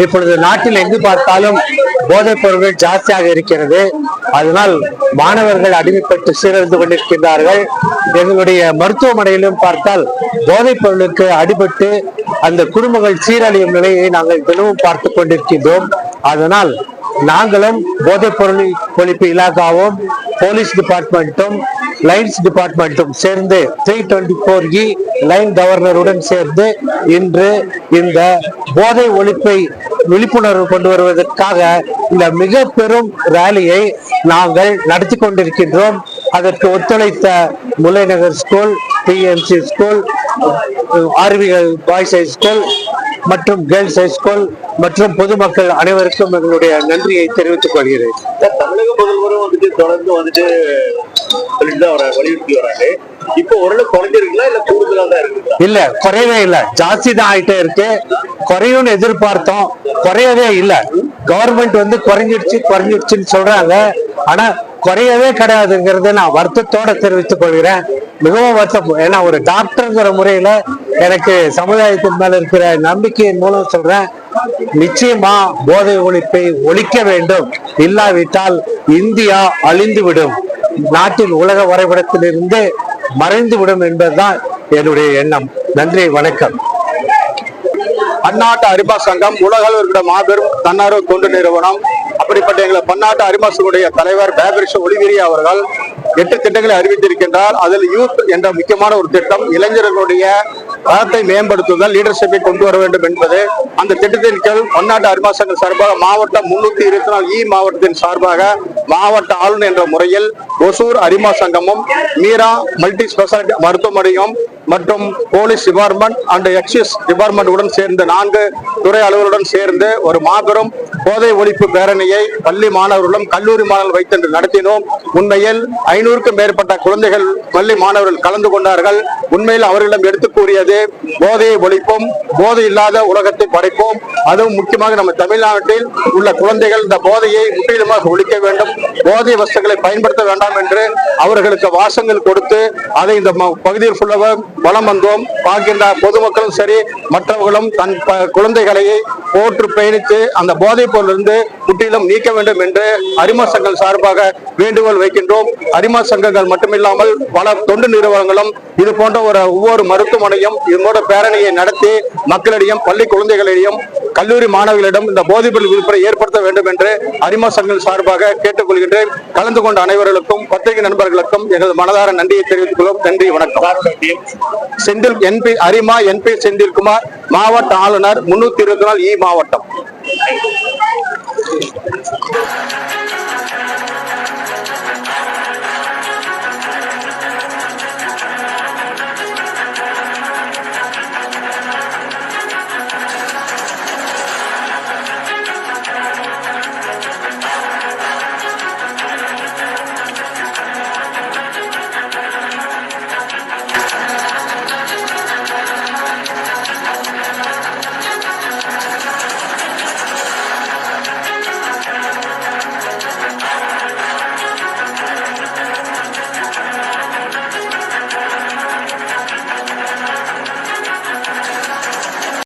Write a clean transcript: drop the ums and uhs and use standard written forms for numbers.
இப்பொழுது நாட்டில் எங்கு பார்த்தாலும் போதைப் பொருட்கள் ஜாஸ்தியாக இருக்கிறது. அதனால் மாணவர்கள் அடிமைப்பட்டு சீரழிந்து கொண்டிருக்கின்றார்கள். எங்களுடைய மருத்துவமனையிலும் பார்த்தால் போதைப் பொருளுக்கு அடிபட்டு அந்த குடும்பங்கள் சீரழியும் நிலையை நாங்கள் தினமும் பார்த்து கொண்டிருக்கின்றோம். அதனால் நாங்களும் போதைப் பொருள் ஒழிப்பு இலாகாவும் போலீஸ் டிபார்ட்மெண்ட்டும் லைன்ஸ் டிபார்ட்மெண்ட்டும் சேர்ந்து 324E லைன் கவர்னருடன் சேர்ந்து இன்று இந்த போதை ஒழிப்பை விழிப்புணர்வு கொண்டு வருவதற்காக இந்த மிக பெரும் ரேலியை நாங்கள் நடத்தி கொண்டிருக்கின்றோம். அதற்கு ஒத்துழைத்த முல்லைநகர் ஸ்கூல், TMC ஸ்கூல், ஆர்விகள் பாய்ஸ் ஹை ஸ்கூல் மற்றும் கேர்ள்ஸ் ஹை ஸ்கூல் மற்றும் பொதுமக்கள் அனைவருக்கும் எங்களுடைய நன்றியை தெரிவித்துக் கொள்கிறேன். தமிழக முதல்வரும் தொடர்ந்து வலியுறுத்தி வராங்க. இப்போ ஓரளவு குறைஞ்சிருக்குங்களா இல்ல கூடுதலா தான் இருக்கு? இல்ல, குறையவே இல்ல, ஜாஸ்தி தான் ஆயிட்டே இருக்கு. குறையும்னு எதிர்பார்த்தோம், குறையவே இல்ல. கவர்மெண்ட் குறைஞ்சிடுச்சுன்னு சொல்றாங்க. ஆனா குறையவே கிடையாதுங்கிறத நான் வருத்தத்தோட தெரிவித்துக் கொள்கிறேன். மிகவும் வருத்தம். ஏன்னா ஒரு டாக்டர்ங்கிற முறையில எனக்கு சமுதாயத்தின் மேல இருக்கிற நம்பிக்கையின் மூலம் சொல்றேன், நிச்சயமா போதை ஒழிப்பை ஒழிக்க வேண்டும். இல்லாவிட்டால் இந்தியா அழிந்துவிடும், நாட்டின் உலக வரைபடத்தில் இருந்து மறைந்துவிடும் என்பதுதான் என்னுடைய எண்ணம். நன்றி, வணக்கம். பன்னாட்டு அரிமா சங்கம் உலகளவிற்கிற மாபெரும் தன்னார்வ தொண்டு நிறுவனம். அப்படிப்பட்ட எங்களை பன்னாட்டு அரிமா சங்கத்துடைய தலைவர் பேபரிஷ் ஒலிவிரி அவர்கள் 8 திட்டங்களை அறிவித்திருக்கின்றார். அதில் யூத் என்ற முக்கியமான ஒரு திட்டம், இளைஞர்களுடைய தரத்தை மேம்படுத்துதல், லீடர்ஷிப்பை கொண்டு வர வேண்டும் என்பது. அந்த திட்டத்தின் கீழ் பன்னாட்டு அரிமா சங்கம் சார்பாக மாவட்டம் 324E மாவட்டத்தின் சார்பாக மாவட்ட ஆளுநர் என்ற முறையில் ஒசூர் அரிமா சங்கமும் மீரா மல்டி ஸ்பெஷாலிட்டி மருத்துவமனையும் மற்றும் police department and exercise department உடன் சேர்ந்து 4 துறை அலுவலருடன் சேர்ந்து ஒரு மாபெரும் போதை ஒழிப்பு பேரணியை பள்ளி மாணவர்களும் கல்லூரி மாணவர்கள் வைத்து நடத்தினோம். உண்மையில் 500க்கும் மேற்பட்ட குழந்தைகள் பள்ளி மாணவர்கள் கலந்து கொண்டார்கள். உண்மையில் அவர்களிடம் எடுத்து கூறியது, போதையை ஒழிப்போம், போதை இல்லாத உலகத்தை படைப்போம். அதுவும் முக்கியமாக நம்ம தமிழ்நாட்டில் உள்ள குழந்தைகள் இந்த போதையை முற்றிலுமாக ஒழிக்க வேண்டும், போதை வஸ்துக்களை பயன்படுத்த வேண்டாம் என்று அவர்களுக்கு வாசங்கள் கொடுத்து அதை இந்த பகுதியில் ஃபுல்லாக வலம் வந்தோம். பார்க்கின்ற பொதுமக்களும் சரி மற்றவர்களும் தன் குழந்தைகளை போற்று பயணித்து அந்த போதைப் பொருளிலிருந்து முற்றிலும் நீக்க வேண்டும் என்று அரிமா சங்கம் சார்பாக வேண்டுகோள் வைக்கின்றோம். அரிமா சங்கங்கள் மட்டுமில்லாமல் பல தொண்டு நிறுவனங்களும் இது போன்ற ஒவ்வொரு மருத்துவமனையும் இது போன்ற பேரணியை நடத்தி மக்களிடையும் பள்ளி குழந்தைகளிடையும் கல்லூரி மாணவர்களிடம் இந்த போதைப் பொருள் விழிப்புணர்வை ஏற்படுத்த வேண்டும் என்று அரிமா சங்கம் சார்பாக கேட்டுக்கொள்கின்றேன். கலந்து கொண்ட அனைவர்களுக்கும் பத்திரிகை நண்பர்களுக்கும் எங்களது மனதார நன்றியை தெரிவித்துக் கொள்வோம். நன்றி, வணக்கம். செந்தில் அரிமா NP செந்தில்குமார், மாவட்ட ஆளுநர் 324E மாவட்டம்.